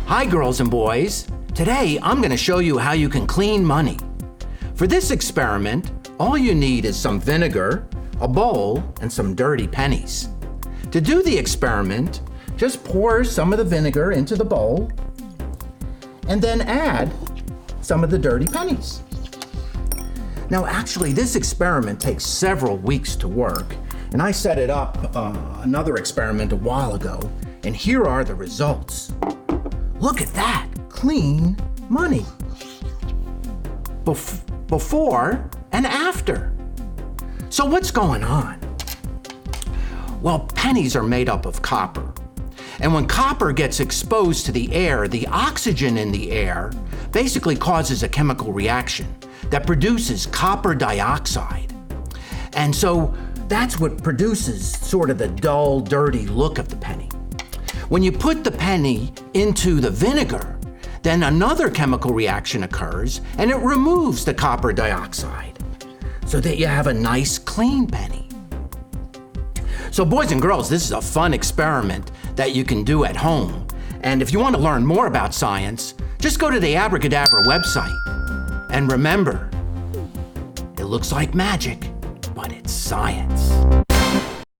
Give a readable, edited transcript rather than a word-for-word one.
Hi, girls and boys. Today, I'm going to show you how you can clean money. For this experiment, all you need is some vinegar, a bowl, and some dirty pennies. To do the experiment, just pour some of the vinegar into the bowl and then add some of the dirty pennies. Now, actually, this experiment takes several weeks to work, and I set it up another experiment a while ago, and here are the results. Look at that, clean money. Before and after. So what's going on? Well, pennies are made up of copper. And when copper gets exposed to the air, the oxygen in the air basically causes a chemical reaction that produces copper dioxide. And so that's what produces sort of the dull, dirty look of the penny. When you put the penny into the vinegar, then another chemical reaction occurs and it removes the copper dioxide so that you have a nice clean penny. So boys and girls, this is a fun experiment that you can do at home. And if you want to learn more about science, just go to the Abracadabra website. And remember, it looks like magic, but it's science.